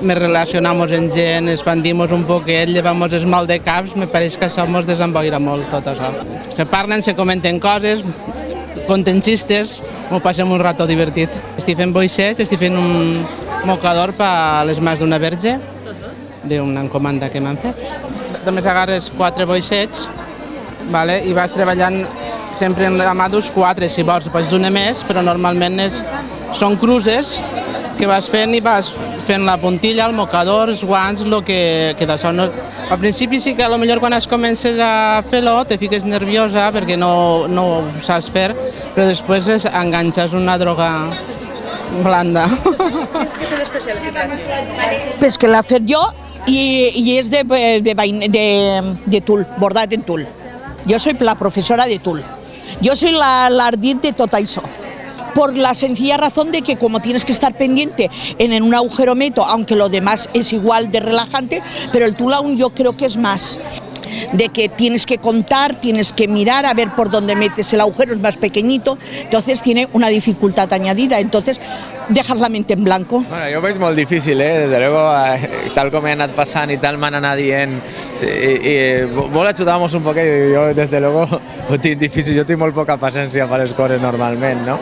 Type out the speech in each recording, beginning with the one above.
me relacionamos amb gent, expandimos un poquet, llevamos el mal de caps, me pareix que això ens desemboira molt tot això. Se parlen, se comenten coses, conten xistes, m'ho passem un rato divertit. Estic fent boixets, estic fent un mocador per les mans d'una verge, d'una encomanda que m'han fet. Només agarres 4 boixets i vas treballant sempre en la mà d'uns 4, si vols, pots donar més, però normalment són cruces que vas fent i vas fent la puntilla, el mocador, els guants, el que d'això no... Al principi sí que potser quan comences a fer-lo te fiques nerviosa perquè no ho saps fer, però després enganxes una droga blanda. ¿Qué te especial Pues que l'ha fet jo y es de tul, bordat en tul. Jo soy la professora de tul. Yo soy l'ardit de tot això. Por la sencilla razón de que como tienes que estar pendiente en un agujerometro, aunque lo demás es igual de relajante, pero el tul aún yo creo que es más de que tienes que contar, tienes que mirar a ver por dónde metes el agujero, es más pequeñito, entonces tiene una dificultad añadida, entonces dejas la mente en blanco. Bueno, jo ho veig molt difícil, desde luego, tal com he anat passant i tal m'han anat dient, vol ajudar-nos un poquet, jo desde luego ho tinc difícil, jo tinc molt poca paciència per les coses normalment, no?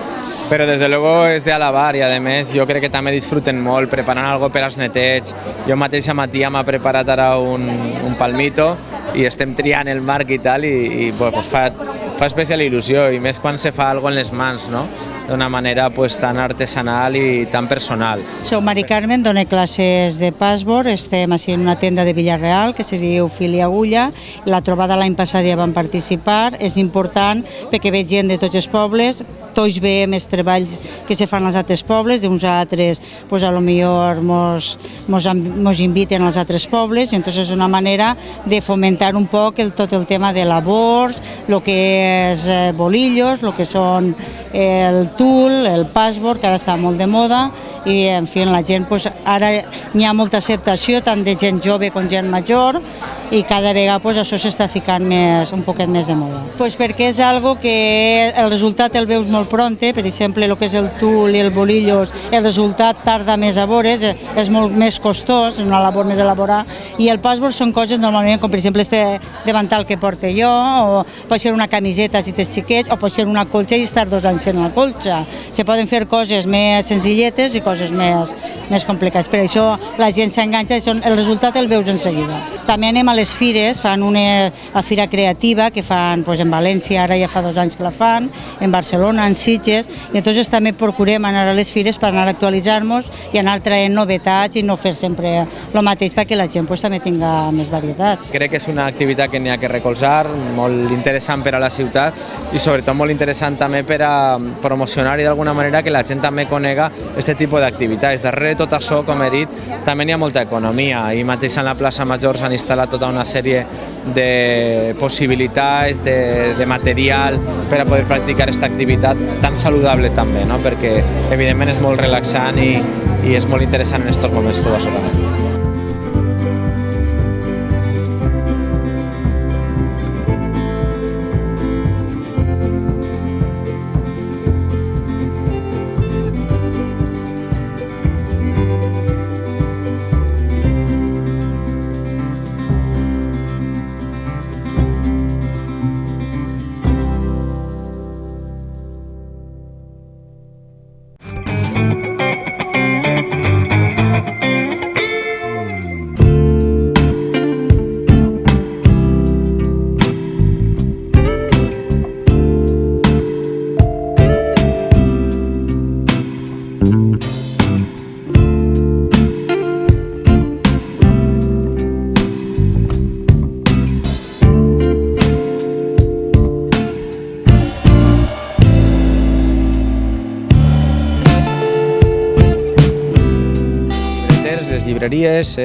Però desde luego és d'alabar i a més jo crec que també disfruten molt preparant algo per als neteig. Jo mateixa Matia m'ha preparat ara un palmito i estem triant el marc i tal i pues, fa especial il·lusió i més quan se fa algo en les mans, no? D'una manera pues, tan artesanal i tan personal. Soc Mari Carmen, dono classes de password, estem així en una tenda de Villarreal que se diu Fil i Agulla, la trobada l'any passat ja van participar, és important perquè veig gent de tots els pobles, tots veiem els treballs que se fan als altres pobles, d'uns altres, pues, a lo millor mos inviten als altres pobles, i entonces és una manera de fomentar un poc tot el tema de labors, el que és bolillos, el que són el tul, el password, que ara està molt de moda, i en fi, la gent, pues, ara hi ha molta acceptació, tant de gent jove com gent major, i cada vegada pues, això s'està ficant un poquet més de moda. Pues perquè és algo que el resultat el veus molt pronte, per exemple, el que és el tul i el bolillos, el resultat tarda més a veure's, és molt més costós, és una labor més elaborada, i el password són coses normalment, com per exemple este davantal que porto jo, o pot ser una camiseta si tens xiquets, o pot ser una colxa i estar 2 anys fent una colxa. Se poden fer coses més senzilletes i coses més complicades. Per això la gent s'enganxa i el resultat el veus en seguida. També anem a les fires, fan la fira creativa que fan en València, ara ja fa 2 anys que la fan, en Barcelona, en Sitges, i entonces també procurem anar a les fires per anar a actualitzar-nos i anar traient novetats i no fer sempre el mateix perquè la gent també tinga més varietat. Crec que és una activitat que n'hi ha que recolzar, molt interessant per a la ciutat i sobretot molt interessant també per a promocionar i d'alguna manera que la gent també conega aquest tipus d'activitats. Darrere de tot això, com he dit, també n'hi ha molta economia i mateix en la plaça Major s'han instal·lat tota una sèrie de possibilitats, de material per a poder practicar aquesta activitat tan saludable també, no? Perquè evidentment és molt relaxant i és molt interessant en aquests moments tot això també. Llibreries,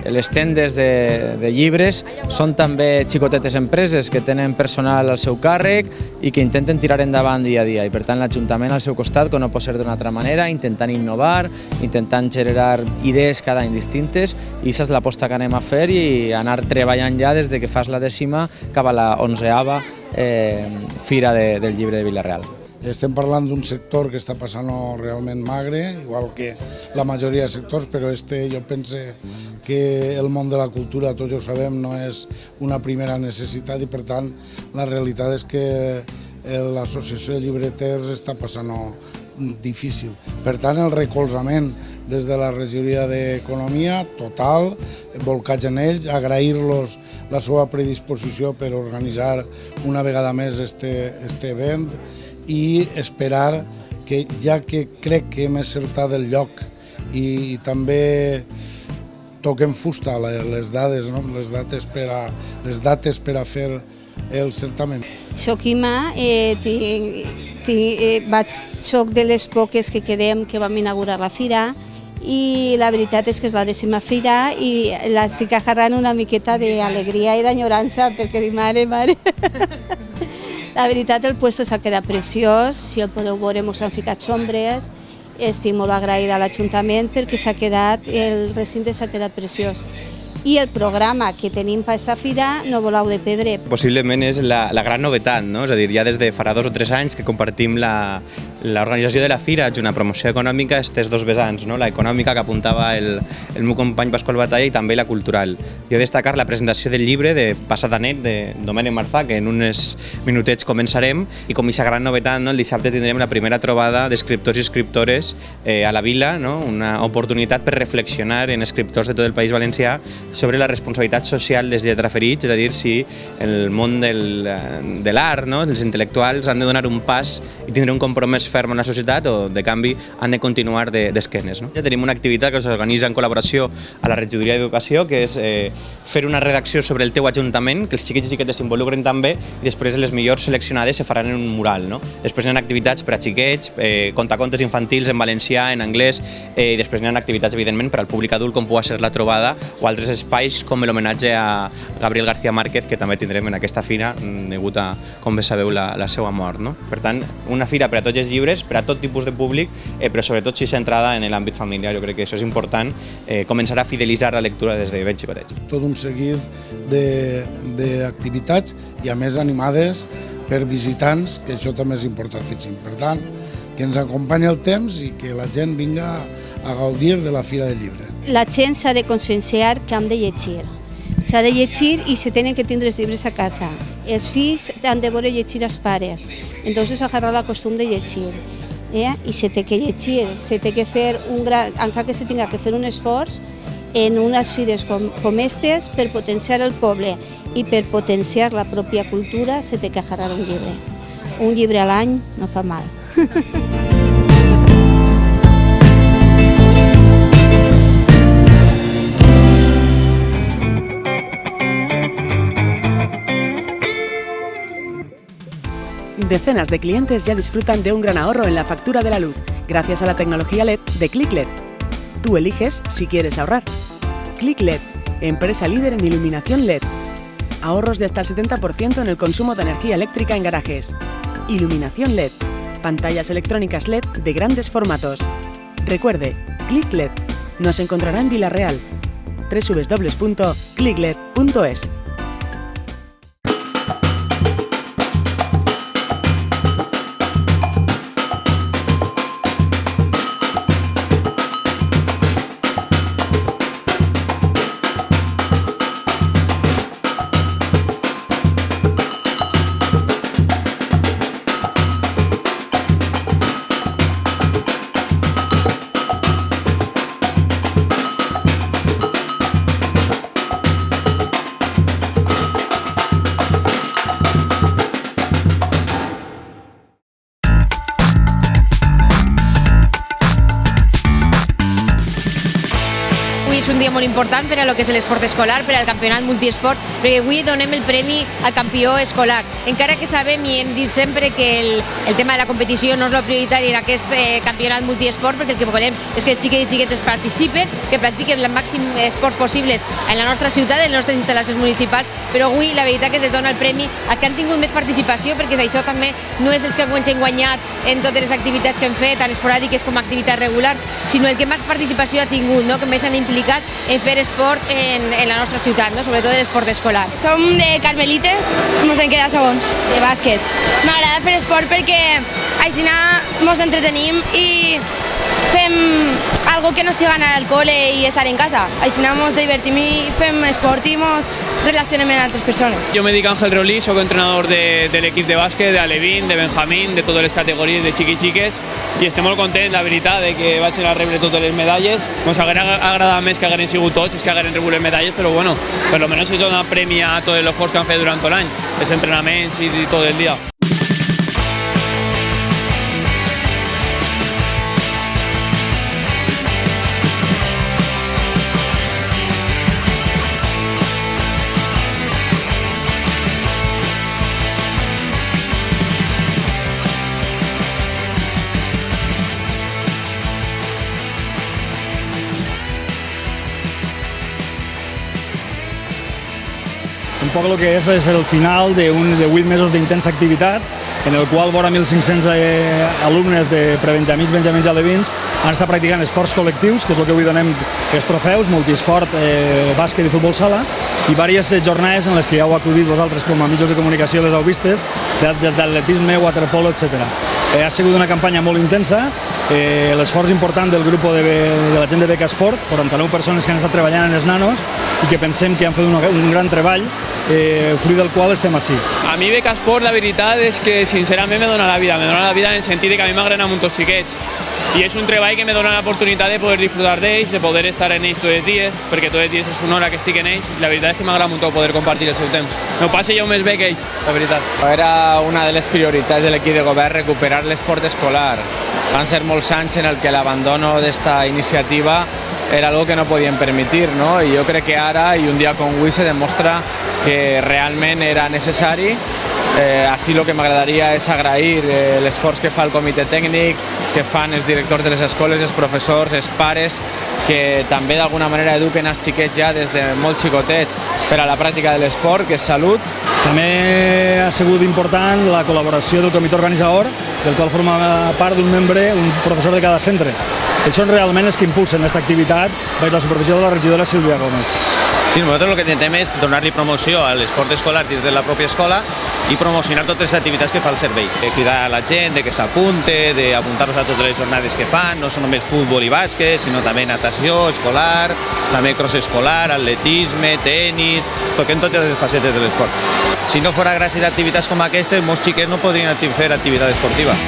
les tendes de llibres són també xicotetes empreses que tenen personal al seu càrrec i que intenten tirar endavant dia a dia i per tant l'Ajuntament al seu costat, com no pot ser d'una altra manera, intentant innovar, intentant generar idees cada any distintes i aquesta és l'aposta que anem a fer i anar treballant ja des de que fas la 10ª cap a la 11ª Fira del Llibre de Vila-real. Estem parlant d'un sector que està passant realment magre, igual que la majoria de sectors, però jo penso que el món de la cultura, tots ho sabem, no és una primera necessitat i per tant la realitat és que l'associació de llibreters està passant difícil. Per tant, el recolzament des de la regidoria d'Economia, total, volcats en ells, agrair-los la seva predisposició per organitzar una vegada més este event i esperar que, ja que crec que hem encertat el lloc i també toquem fusta les dates per a fer el certamen. Soc Ima, soc de les poques que quedem que vam inaugurar la fira i la veritat és que és la 10ª fira i l'estic agarrant una miqueta d'alegria i d'enyorança perquè dic, mare. La veritat, el puesto s'ha quedat preciós, si el podeu veure, ens han ficat sombres, estic molt agraïda a l'Ajuntament perquè el recinte s'ha quedat preciós. I el programa que tenim per aquesta fira no voleu de perdre. Possiblement és la gran novetat, no? És a dir, ja des de farà 2 o 3 anys que compartim l'organització de la fira junt a promoció econòmica, aquests dos vessants, no? La econòmica que apuntava el meu company Pasqual Batalla i també la cultural. Jo destacar la presentació del llibre de Passada nit de Domènec Marzà, que en uns minutets començarem, i com aquesta gran novetat, no? El dissabte tindrem la primera trobada d'escriptors i escriptores a la vila, no? Una oportunitat per reflexionar en escriptors de tot el País Valencià sobre la responsabilitat social dels lletraferits, és a dir, si el món de l'art, no? Els intel·lectuals han de donar un pas i tindre un compromès ferm en la societat o, de canvi, han de continuar d'esquenes. Ja tenim una activitat que s'organitza en col·laboració a la Regidoria d'Educació, que és fer una redacció sobre el teu ajuntament, que els xiquets i xiquetes s'involucren també, i després les millors seleccionades se faran en un mural. Després hi ha activitats per a xiquets, contacontes infantils en valencià, en anglès, i després hi ha activitats, evidentment, per al públic adult, com pugui ser la trobada, o altres espais com l'homenatge a Gabriel García Márquez, que també tindrem en aquesta fira, degut a, com bé sabeu, la seva mort. Per tant, una fira per a tots els llibres, per a tot tipus de públic, però sobretot si centrada en l'àmbit familiar. Jo crec que això és important, començar a fidelitzar la lectura des de ben xicotets. Tot un seguit d'activitats i a més animades per visitants, que això també és importantíssim. Per tant, que ens acompanya el temps i que la gent vinga a gaudir de la Fira del Llibre. La gent s'ha de conscienciar que hem de llegir. S'ha de llegir i se tenen que tindre els llibres a casa. Els fills han de veure llegir als pares. Entonces agarrar la costum de llegir. I se té que llegir, se té que fer encara que se tinga que fer un esforç en unes fires com aquestes per potenciar el poble i per potenciar la pròpia cultura se té que agarrar un llibre. Un llibre a l'any no fa mal. Decenas de clientes ya disfrutan de un gran ahorro en la factura de la luz, gracias a la tecnología LED de ClickLED. Tú eliges si quieres ahorrar. ClickLED, empresa líder en iluminación LED. Ahorros de hasta el 70% en el consumo de energía eléctrica en garajes. Iluminación LED, pantallas electrónicas LED de grandes formatos. Recuerde, ClickLED. Nos encontrará en Vila-real. www.clickled.es. Avui és un dia molt important per a lo que és l'esport escolar, per al campionat multiesport, perquè avui donem el premi al campió escolar. Encara que sabem i hem dit sempre que el tema de la competició no és el prioritari en aquest campionat multiesport, perquè el que volem és que els xiquets i xiquetes participen, que practiquen els màxims esports possibles en la nostra ciutat, en les nostres instal·lacions municipals, però avui la veritat que es dona el premi als que han tingut més participació, perquè això també no és els que han guanyat en totes les activitats que hem fet, tant esporàdiques com activitats regulars, sinó el que més participació ha tingut, que més han implicat en fer esport en la nostra ciutat, sobretot l'esport escolar. Som de Carmelites, ens en queda segons, de bàsquet. M'agrada fer esport perquè així ens entretenim i fem algo que no sigui anar al col·le i estar en casa. Així ens divertim i fem esport i ens relacionem amb altres persones. Jo me dic Ángel Rolí, soc entrenador de l'equip de bàsquet, d'Alevín, de Benjamín, de totes les categories de xiqui-xiques, i estem molt contents, la veritat, de que vaig a rebre totes les medalles. Ens hauria agradat més que hagueren sigut tots, és que hagueren rebut les medalles, però bueno, per lo menos és una premia a tots els esforços que han fet durant tot l'any, els entrenaments i tot el dia. Un poc el que és el final de 8 mesos d'intensa activitat, en el qual vora 1.500 alumnes de prebenjamins, benjamins i alevins han estat practicant esports col·lectius, que és el que avui donem els trofeus, multiesport, bàsquet i futbol sala, i diverses jornades en les que ja heu acudit vosaltres com a mitjans de comunicació, les heu vistes, des d'atletisme, waterpolo, etc. Ha sigut una campanya molt intensa, l'esforç important del grup de la gent de Beca Esport, 49 persones que han estat treballant en els nanos i que pensem que han fet un gran treball, fruit del qual estem així. A mi Beca Esport la veritat és que sincerament me dona la vida en el sentit que a mi m'agraden molt els xiquets i és un treball que me dona l'oportunitat de poder disfrutar d'ells, de poder estar en ells tots els dies, perquè tots els dies és una hora que estic en ells i la veritat és que m'agrada molt poder compartir el seu temps. No passe jo més bé que ells, la veritat. Era una de les prioritats de l'equip de govern recuperar l'esport escolar. Van ser molts anys en el que l'abandono d'esta iniciativa era algo que no podíem permitir, no? I jo crec que ara, i un dia com avui, se demostra que realment era necessari. Així el que m'agradaria és agrair l'esforç que fa el comitè tècnic, que fan els directors de les escoles, els professors, els pares, que també d'alguna manera eduquen els xiquets ja des de molt xicotets per a la pràctica de l'esport, que és salut. També ha sigut important la col·laboració del comitè organitzador, del qual forma part d'un membre, un professor de cada centre. Ells són realment els que impulsen aquesta activitat baix la supervisió de la regidora Sílvia Gómez. Sí, nosaltres el que intentem és donar-li promoció a l'esport escolar dins de la pròpia escola i promocionar totes les activitats que fa el servei. Cridar a la gent que s'apunte, d'apuntar-los a totes les jornades que fan, no són només futbol i bàsquet, sinó també natació escolar, també cross escolar, atletisme, tenis, toquem totes les facetes de l'esport. Si no fora gràcies a activitats com aquestes, molts xiquets no podrien fer activitat esportiva.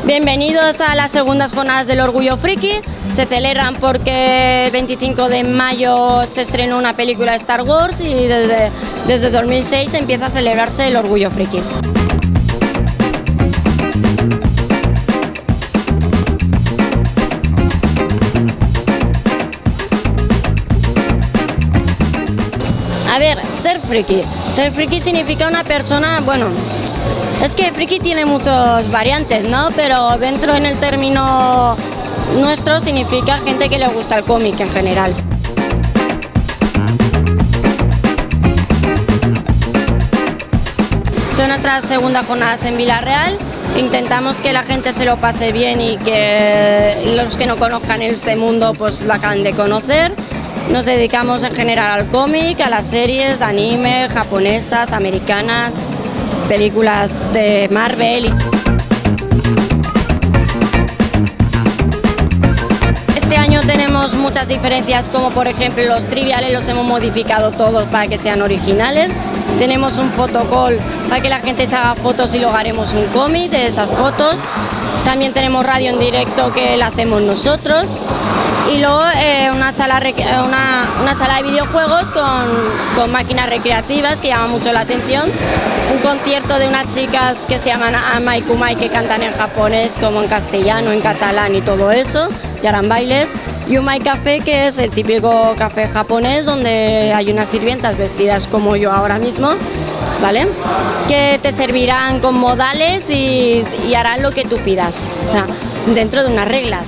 Bienvenidos a las segundas jornadas del Orgullo Friki. Se celebran porque el 25 de mayo se estrenó una película de Star Wars y desde 2006 empieza a celebrarse el Orgullo Friki. A ver, ser friki. Ser friki significa una persona, bueno, es que friki tiene muchas variantes, ¿no? Pero dentro en el término nuestro significa gente que le gusta el cómic en general. Son nuestras segundas jornadas en Villarreal. Intentamos que la gente se lo pase bien y que los que no conozcan este mundo pues la acaben de conocer. Nos dedicamos en general al cómic, a las series de anime, japonesas, americanas, películas de Marvel. Este año tenemos muchas diferencias, como por ejemplo los triviales los hemos modificado todos para que sean originales. Tenemos un fotocall para que la gente se haga fotos y luego haremos un cómic de esas fotos. También tenemos radio en directo que la hacemos nosotros. Y luego una sala de videojuegos con máquinas recreativas que llama mucho la atención. Un concierto de unas chicas que se llaman Amai Kumai, que cantan en japonés como en castellano, en catalán y todo eso, y harán bailes. Y un Mai Café, que es el típico café japonés donde hay unas sirvientas vestidas como yo ahora mismo, ¿vale? Que te servirán con modales y harán lo que tú pidas, o sea, dentro de unas reglas.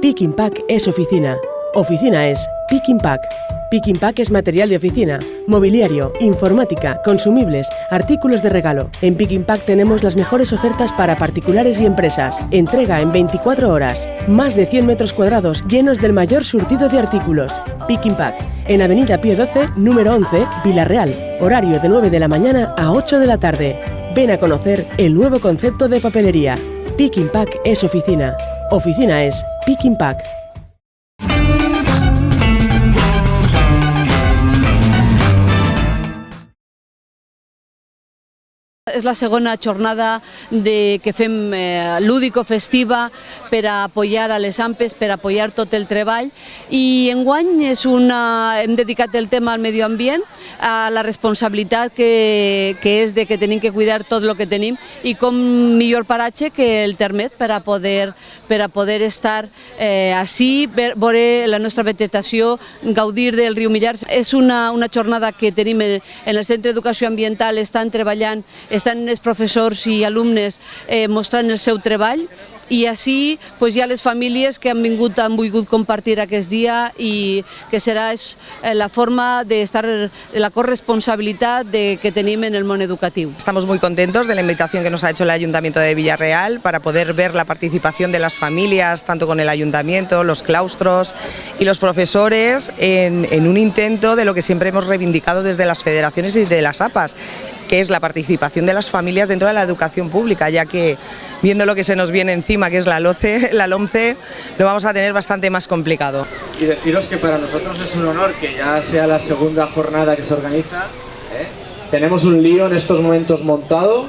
Pick and Pack es oficina. Oficina es Pick and Pack. Pick and Pack es material de oficina, mobiliario, informática, consumibles, artículos de regalo. En Pick and Pack tenemos las mejores ofertas para particulares y empresas. Entrega en 24 horas. Más de 100 metros cuadrados llenos del mayor surtido de artículos. Pick and Pack, en Avenida Pío XII, número 11, Vila-real. Horario de 9 de la mañana a 8 de la tarde. Ven a conocer el nuevo concepto de papelería. Pick and Pack es oficina. Oficina es Pick and Pack. És la segona jornada que fem lúdico-festiva per a apoyar a les AMPEs, per a apoyar tot el treball, i enguany hem dedicat el tema al medi ambient, a la responsabilitat que és de que tenim que cuidar tot el que tenim i com millor paratge que el Termet per a poder estar així, veure la nostra vegetació, gaudir del riu Millars. És una jornada que tenim en el Centre d'Educació Ambiental, estan treballant, estan els professors i alumnes mostrant el seu treball i així hi ha les famílies que han volgut compartir aquest dia i que serà la forma d'estar, la corresponsabilitat que tenim en el món educatiu. Estamos muy contentos de la invitación que nos ha hecho el Ayuntamiento de Villarreal para poder ver la participación de las familias, tanto con el Ayuntamiento, los claustros y los profesores en un intento de lo que siempre hemos reivindicado desde las federaciones y de las APAs, que es la participación de las familias dentro de la educación pública, ya que viendo lo que se nos viene encima, que es la LOMCE, lo vamos a tener bastante más complicado. Y deciros que para nosotros es un honor que ya sea la segunda jornada que se organiza. Tenemos un lío en estos momentos montado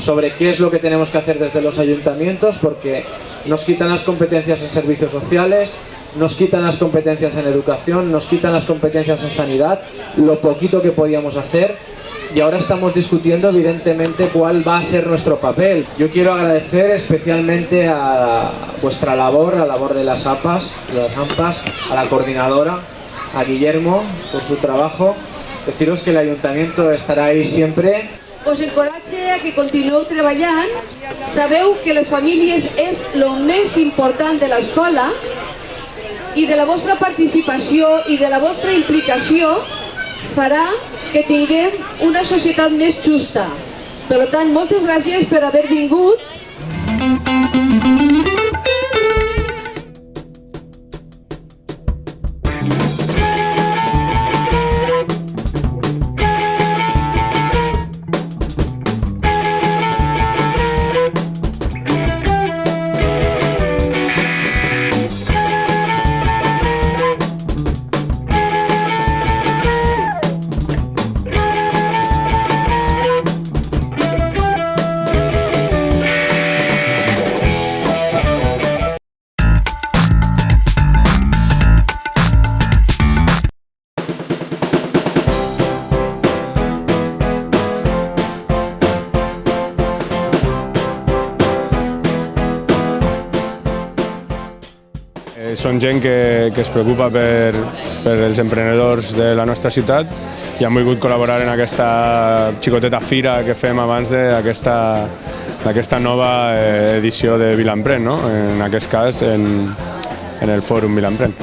sobre qué es lo que tenemos que hacer desde los ayuntamientos, porque nos quitan las competencias en servicios sociales, nos quitan las competencias en educación, nos quitan las competencias en sanidad, lo poquito que podíamos hacer. Y ahora estamos discutiendo evidentemente cuál va a ser nuestro papel. Yo quiero agradecer especialmente a vuestra labor, a la labor de las APAs, a la coordinadora, a Guillermo por su trabajo. Deciros que el Ayuntamiento estará ahí siempre. Us encoratge a que continueu treballant. Sabeu que les famílies és el més important de l'escola i de la vostra participació i de la vostra implicació farà que tinguem una societat més justa. Per tant, moltes gràcies per haver vingut. Són gent que es preocupa per els emprenedors de la nostra ciutat i han volgut col·laborar en aquesta xicoteta fira que fem abans d'aquesta nova edició de Vilampren, no? En aquest cas, en el Fòrum Vilampren.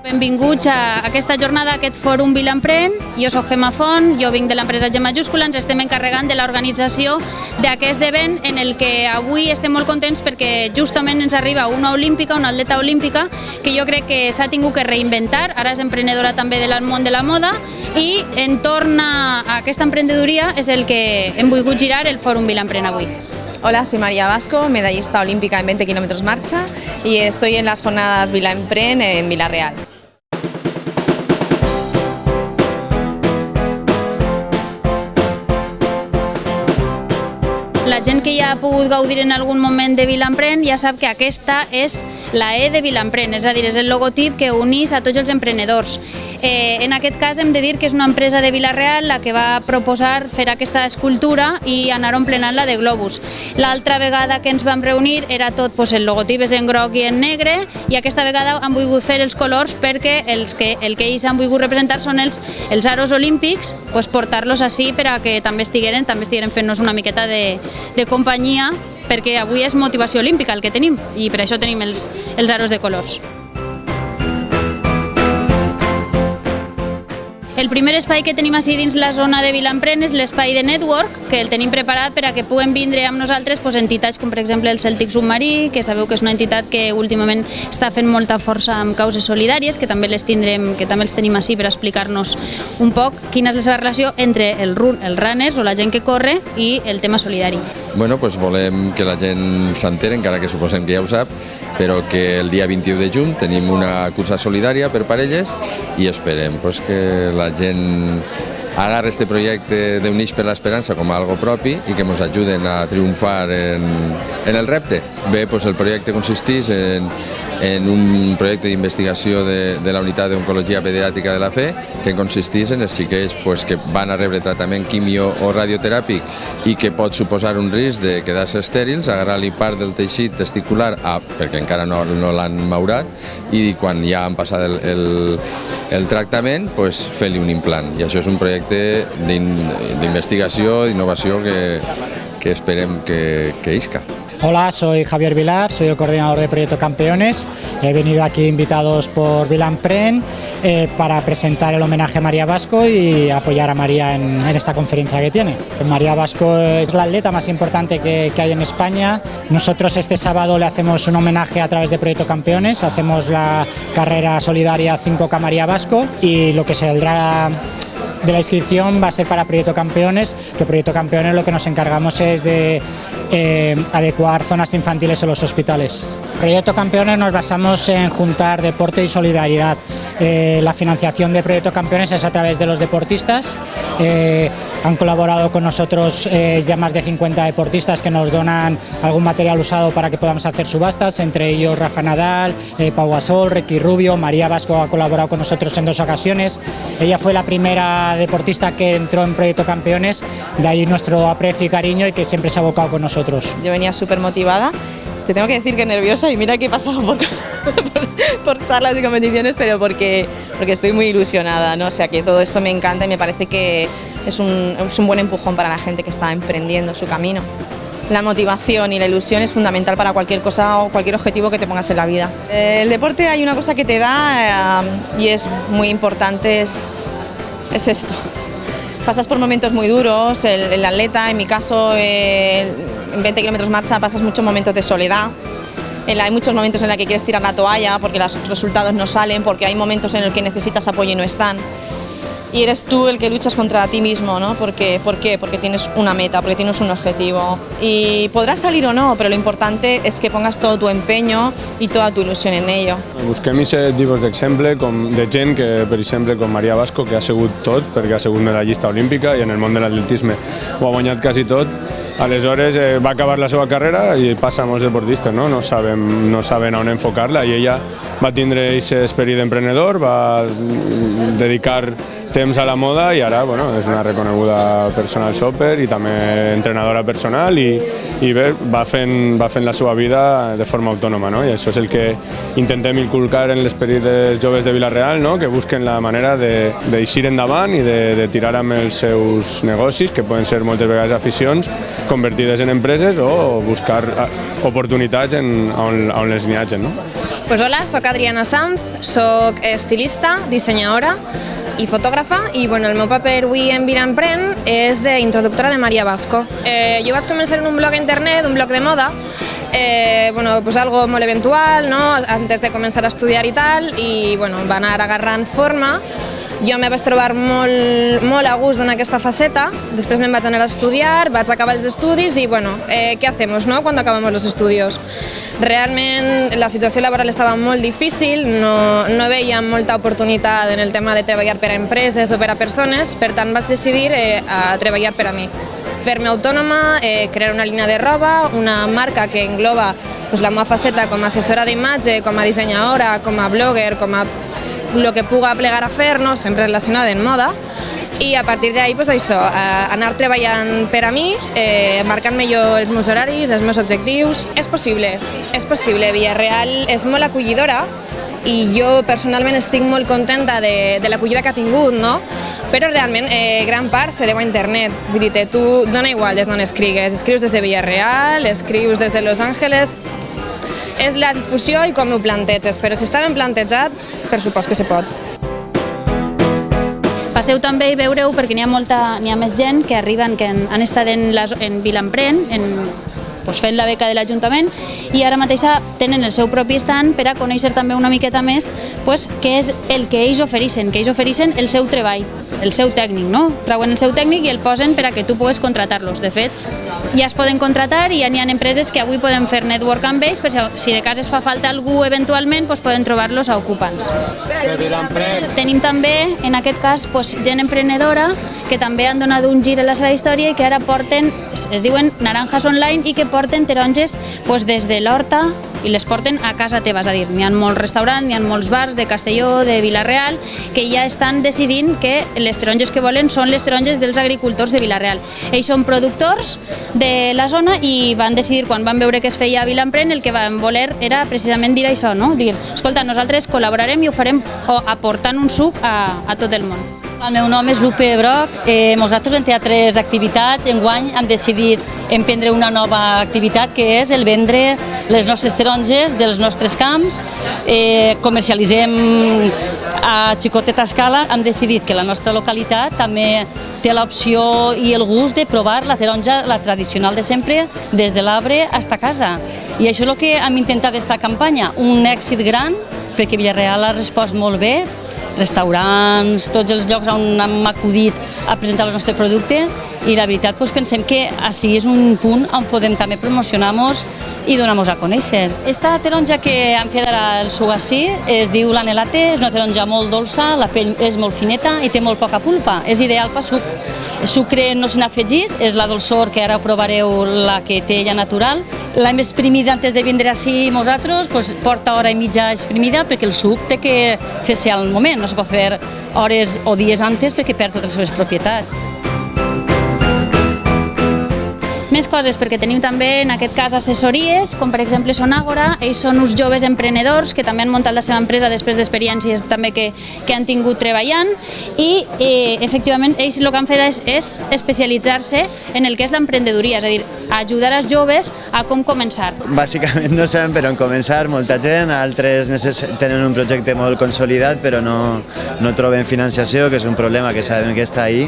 Benvinguts a aquesta jornada, a aquest Fòrum Vilampren. Jo soc Gemma Font, jo vinc de l'empresa G majúscula, ens estem encarregant de l'organització d'aquest event en el que avui estem molt contents perquè justament ens arriba una olímpica, una atleta olímpica, que jo crec que s'ha tingut que reinventar, ara és emprenedora també del món de la moda, i entorn a aquesta emprendedoria és el que hem volgut girar el Fòrum Vilampren avui. Hola, soy María Vasco, medallista olímpica en 20 kilómetros marcha y estoy en las jornadas Vilampren en Vila-real. La gent que ja ha pogut gaudir en algun moment de Vilampren ja sap que aquesta és la E de Vilampren, és a dir, és el logotip que unís a tots els emprenedors. En aquest cas hem de dir que és una empresa de Vila-real la que va proposar fer aquesta escultura i anar omplenant-la de globus. L'altra vegada que ens vam reunir era tot, el logotip és en groc i en negre, i aquesta vegada han volgut fer els colors perquè el que ells han volgut representar són els aros olímpics, portar-los així per a que també estigueren fent-nos una miqueta de companyia, perquè avui és motivació olímpica el que tenim i per això tenim els aros de colors. El primer espai que tenim així dins la zona de Vilampren és l'espai de network, que el tenim preparat per a que puguen vindre amb nosaltres entitats com per exemple el Cèltic Submarí, que sabeu que és una entitat que últimament està fent molta força amb causes solidàries, que també els tenim així per explicar-nos un poc quina és la seva relació entre els runners o la gent que corre i el tema solidari. Bueno, doncs volem que la gent s'entere, encara que suposem que ja ho sap, però que el dia 21 de juny tenim una cursa solidària per parelles i esperem que la gent agarra este projecte d'Uneix per l'Esperança com a algo propi i que ens ajuden a triomfar en el repte. Bé, el projecte consisteix en un projecte d'investigació de la unitat d'oncologia pediàtrica de la FE, que consisteix en els xiquets que van a rebre tractament quimio o radioteràpic i que pot suposar un risc de quedar-se estèrils, agarrar-li part del teixit testicular perquè encara no l'han maurat, i quan ja han passat el tractament, fer-li un implant. I això és un projecte d'investigació, d'innovació que esperem que isca. Hola, soy Javier Vilar, soy el coordinador de Proyecto Campeones. He venido aquí invitados por Vilampren para presentar el homenaje a María Vasco y apoyar a María en esta conferencia que tiene. María Vasco es la atleta más importante que hay en España. Nosotros este sábado le hacemos un homenaje a través de Proyecto Campeones, hacemos la carrera solidaria 5K María Vasco y lo que saldrá de la inscripción va a ser para Proyecto Campeones, que Proyecto Campeones lo que nos encargamos es de adecuar zonas infantiles en los hospitales. Proyecto Campeones nos basamos en juntar deporte y solidaridad. La financiación de Proyecto Campeones es a través de los deportistas. Han colaborado con nosotros ya más de 50 deportistas que nos donan algún material usado para que podamos hacer subastas, entre ellos Rafa Nadal, Pau Gasol, Ricky Rubio. María Vasco ha colaborado con nosotros en 2 ocasiones. Ella fue la primera deportista que entró en Proyecto Campeones, de ahí nuestro aprecio y cariño, y que siempre se ha abocado con nosotros. Yo venía súper motivada, te tengo que decir que nerviosa, y mira que he pasado por charlas y competiciones, pero porque estoy muy ilusionada, ¿no? O sea que todo esto me encanta y me parece que es un buen empujón para la gente que está emprendiendo su camino. La motivación y la ilusión es fundamental para cualquier cosa o cualquier objetivo que te pongas en la vida. El deporte, hay una cosa que te da y es muy importante, es esto. Pasas por momentos muy duros, el atleta, en mi caso, en 20 kilómetros marcha pasas muchos momentos de soledad. Hay muchos momentos en los que quieres tirar la toalla porque los resultados no salen, porque hay momentos en los que necesitas apoyo y no están. Y eres tú el que luchas contra ti mismo, ¿no? ¿Por qué? Porque tienes una meta, porque tienes un objetivo. Y podrás salir o no, però lo importante és que pongas todo tu empeño i tota tu il·lusió en ello. Busquem aquest tipus d'exemple de gent que, per exemple, com María Vasco, que ha sigut tot, perquè ha sigut medallista olímpica i en el món de l'atletisme ho ha guanyat quasi tot. Aleshores va acabar la seva carrera i passa a molts deportistes, no saben on enfocar-la, i ella va tindre aquest esperit d'emprenedor, va dedicar temps a la moda i ara és una reconeguda personal shopper i també entrenadora personal i bé, va fent la seva vida de forma autònoma, no? I això és el que intentem inculcar en l'esperit dels joves de Vila-real, no? Que busquen la manera d'eixir endavant i de tirar amb els seus negocis, que poden ser moltes vegades aficions, convertides en empreses o buscar oportunitats on les n'hi hagi, no? Pues hola, soc Adriana Sanz, soc estilista, dissenyadora i fotògrafa i el meu paper avui en Vilampren és d'introductora de Maria Basco. Jo vaig començar en un blog a internet, un blog de moda, algo molt eventual, no? Antes de començar a estudiar i tal, i va anar agarrant forma. Jo me vaig trobar molt a gust en aquesta faceta, després me'n vaig anar a estudiar, vaig acabar els estudis i ¿qué hacemos, no? Cuando acabamos los estudios? Realment la situació laboral estava molt difícil, no veia molta oportunitat en el tema de treballar per a empreses o per a persones, per tant vaig decidir a treballar per a mi. Fer-me autònoma, crear una línia de roba, una marca que engloba la meva faceta com a assessora d'imatge, com a dissenyadora, com a blogger, com a lo que puga plegar a fer, no? Sempre relacionat en moda, i a partir d'ahí anar treballant per a mi, marcant-me jo els meus horaris, els meus objectius. És possible, Vila-real és molt acollidora i jo personalment estic molt contenta de l'acollida que ha tingut, no? Però realment gran part se deu a internet. Vull dir, tu dona igual des d'on escrigues des de Vila-real, escrius des de Los Ángeles. És la difusió i com ho planteges, però si està ben plantejat, per supost que se pot. Passeu també i veureu, perquè n'hi ha més gent que arriben, que han estat en Vilampren, fent la beca de l'Ajuntament, i ara mateix tenen el seu propi stand per a conèixer també una miqueta més què és el que ells ofereixen, el seu treball, el seu tècnic, no? Trauen el seu tècnic i el posen per a que tu puguis contratar-los. De fet, ja es poden contratar i ja n'hi ha empreses que avui poden fer network amb ells, per si de cas es fa falta algú eventualment, poden trobar-los a ocupants. Tenim també, en aquest cas, gent emprenedora que també han donat un gir a la seva història i que ara porten, es diuen Naranjas Online, i que porten taronges des de l'horta i les porten a casa teva, és a dir, n'hi ha molts restaurants, n'hi ha molts bars de Castelló, de Vila-real, que ja estan decidint que les taronges que volen són les taronges dels agricultors de Vila-real. Ells són productors de la zona i van decidir, quan van veure que es feia a Vilampren, el que van voler era precisament dir això, no? Dir, escolta, nosaltres col·laborarem i ho farem aportant un suc a tot el món. El meu nom és Lupe Broc. Nosaltres en teatres activitats, enguany hem decidit emprendre una nova activitat que és el vendre les nostres taronges dels nostres camps. Comercialitzem a xicoteta escala. Hem decidit que la nostra localitat també té l'opció i el gust de provar la taronja, la tradicional de sempre, des de l'arbre fins a casa. I això és el que hem intentat d'esta campanya, un èxit gran, perquè Vila-real ha respost molt bé, restaurants, tots els llocs on hem acudit a presentar el nostre producte, i la veritat pensem que així és un punt on podem també promocionar-nos i donar-nos a conèixer. Esta taronja que hem fet ara el sugací es diu l'anelate, és una taronja molt dolça, la pell és molt fineta i té molt poca pulpa, és ideal per suc. Sucre no se n'ha afegit, és la dolçor que ara provareu, la que té ella natural. L'hem exprimida antes de vindre així nosaltres, porta hora i mitja exprimida, perquè el suc té que fer-se al moment, no se pot fer hores o dies antes perquè perd totes les seves propietats. Més coses, perquè tenim també, en aquest cas, assessories, com per exemple són Àgora. Ells són uns joves emprenedors que també han muntat la seva empresa després d'experiències també que han tingut treballant, i efectivament ells el que han fet és especialitzar-se en el que és l'emprenedoria, és a dir, ajudar els joves a com començar. Bàsicament no sabem per on començar, molta gent, altres tenen un projecte molt consolidat però no troben financiació, que és un problema que sabem que està ahí.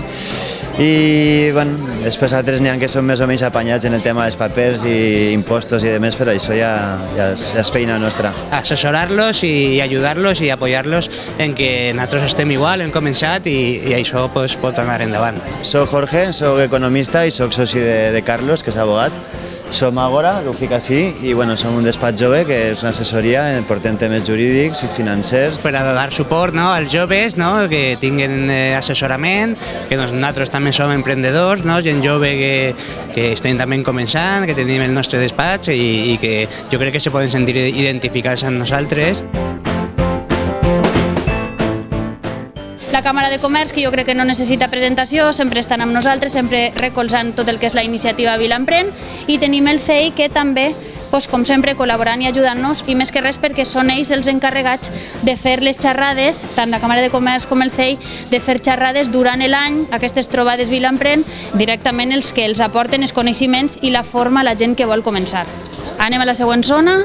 I després altres n'hi ha que són més o menys apanyats en el tema dels papers i impostos i demés, però això ja és feina nostra. Asesorar-los i ajudar-los i apoyar-los en que nosaltres estem igual, hem començat i això pot anar endavant. Soc Jorge, soc economista i soc soci de Carlos, que és abogat. Som Àgora, que ho fica així, i som un despatx jove, que és una assessoria, portem temes jurídics i financers. Per a donar suport als joves, que tinguin assessorament, que nosaltres també som emprendedors, gent jove que estem també començant, que tenim el nostre despatx i que jo crec que se poden sentir identificats amb nosaltres. La Càmera de Comerç, que jo crec que no necessita presentació, sempre estan amb nosaltres, sempre recolzant tot el que és la iniciativa Vilampren, i tenim el CEI, que també, com sempre, col·laborant i ajudant-nos, i més que res perquè són ells els encarregats de fer les xerrades, tant la Càmera de Comerç com el CEI, de fer xerrades durant l'any, aquestes trobades Vilampren, directament els que els aporten els coneixements i la forma a la gent que vol començar. Anem a la següent zona.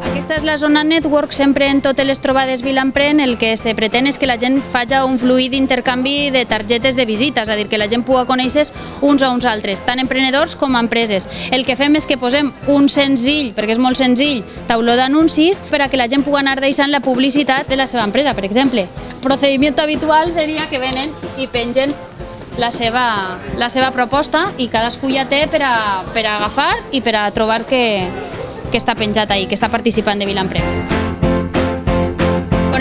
Aquesta és la zona network. Sempre en totes les trobades Vilampren el que se pretén és que la gent faci un fluid d'intercanvi de targetes de visita, és a dir, que la gent pugui conèixer uns a uns altres, tant emprenedors com empreses. El que fem és que posem un senzill, perquè és molt senzill, tauló d'anuncis per a que la gent pugui anar deixant la publicitat de la seva empresa, per exemple. El procediment habitual seria que venen i pengen la seva proposta i cadascú ja té per a agafar i per a trobar que està penjat ahí, que està participant de Vilampren.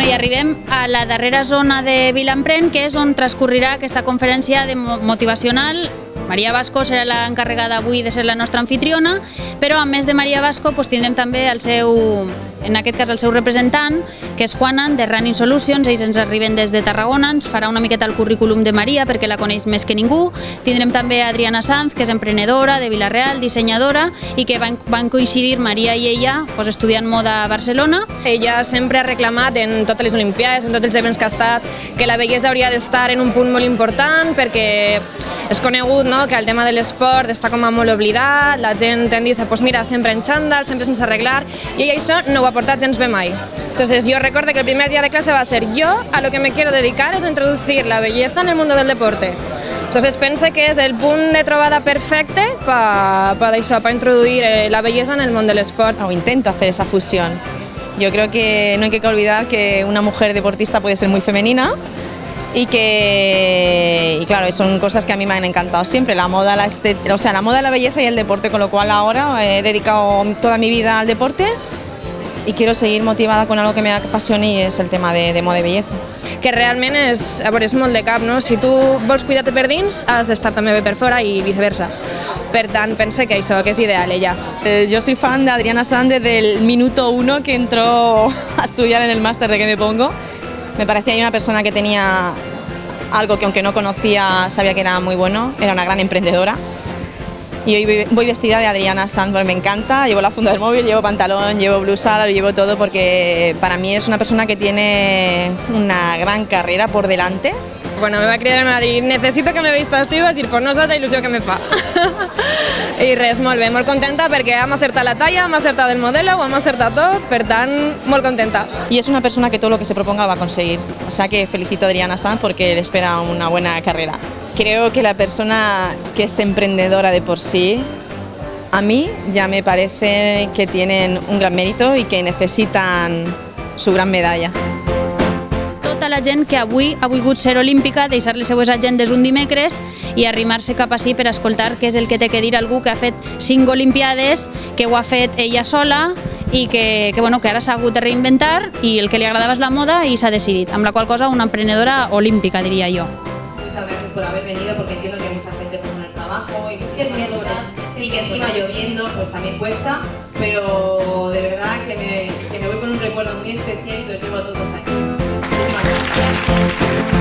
I arribem a la darrera zona de Vilampren, que és on transcorrirà aquesta conferència motivacional. Maria Basco serà l'encarregada avui de ser la nostra anfitriona, però a més de Maria Basco tindrem també en aquest cas el seu representant, que és Juanan, de Running Solutions. Ells ens arriben des de Tarragona, ens farà una miqueta el currículum de Maria perquè la coneix més que ningú. Tindrem també Adriana Sanz, que és emprenedora de Vila-real, dissenyadora, i que van coincidir Maria i ella estudiant moda a Barcelona. Ella sempre ha reclamat en totes les Olimpiades, en tots els events que ha estat, que la bellesa hauria d'estar en un punt molt important perquè és conegut, no?, que el tema de l'esport està com a molt oblidat, la gent tendeix a, mira, sempre en xandall, sempre sense arreglar, i ella això no ho ha portat gens bé mai. Entonces yo recuerdo que el primer día de clase va a ser yo a lo que me quiero dedicar es a introducir la belleza en el mundo del deporte. Entonces pense que és el punt de trobada perfecte para introduir la belleza en el mundo del sport. O intento hacer esa fusión. Yo creo que no hay que olvidar que una mujer deportista puede ser muy femenina y claro, son cosas que a mí me han encantado siempre, la moda, la moda, la belleza y el deporte, con lo cual ahora he dedicado toda mi vida al deporte y quiero seguir motivada con algo que me apasioni i és el tema de moda i bellesa. Que realment és molt de cap, no? Si tu vols cuidar-te per dins, has d'estar també bé per fora i viceversa. Per tant, pense que això que és ideal, ella. Yo soy fan de Adriana Sanz desde el minuto 1 que entró a estudiar en el máster de ¿Qué me pongo? Me parecía una persona que tenía algo que aunque no conocía sabía que era muy bueno, era una gran emprendedora. Y hoy voy vestida de Adriana Sanz, me encanta, llevo la funda del móvil, llevo pantalón, llevo blusa, lo llevo todo porque para mí es una persona que tiene una gran carrera por delante. Bueno, me va a criar en Madrid, necessito que me vistas tu i vas dir, pues no saps la il·lusió que me fa. I res, molt bé, molt contenta perquè hem acertat la talla, hem acertat el modelo, ho hem acertat tot, per tant, molt contenta. Y es una persona que todo lo que se proponga va a conseguir, o sea que felicito a Adriana Sanz porque le espera una buena carrera. Creo que la persona que es emprendedora de por sí, a mí ya me parece que tienen un gran mérito y que necesitan su gran medalla. Tota la gent que avui ha volgut ser olímpica, deixar les seues agendes un dimecres i arrimar-se cap ací per escoltar què és el que té que dir algú que ha fet 5 olimpiades, que ho ha fet ella sola i que ara s'ha hagut de reinventar i el que li agradava és la moda i s'ha decidit, amb la qual cosa una emprenedora olímpica, diria jo. Muchas gracias por haber venido porque entiendo que mucha gente pone el trabajo y que encima lloviendo pues también cuesta, pero de verdad que me voy con un recuerdo muy especial y que os llevo a todos aquí. Muchísimas gracias.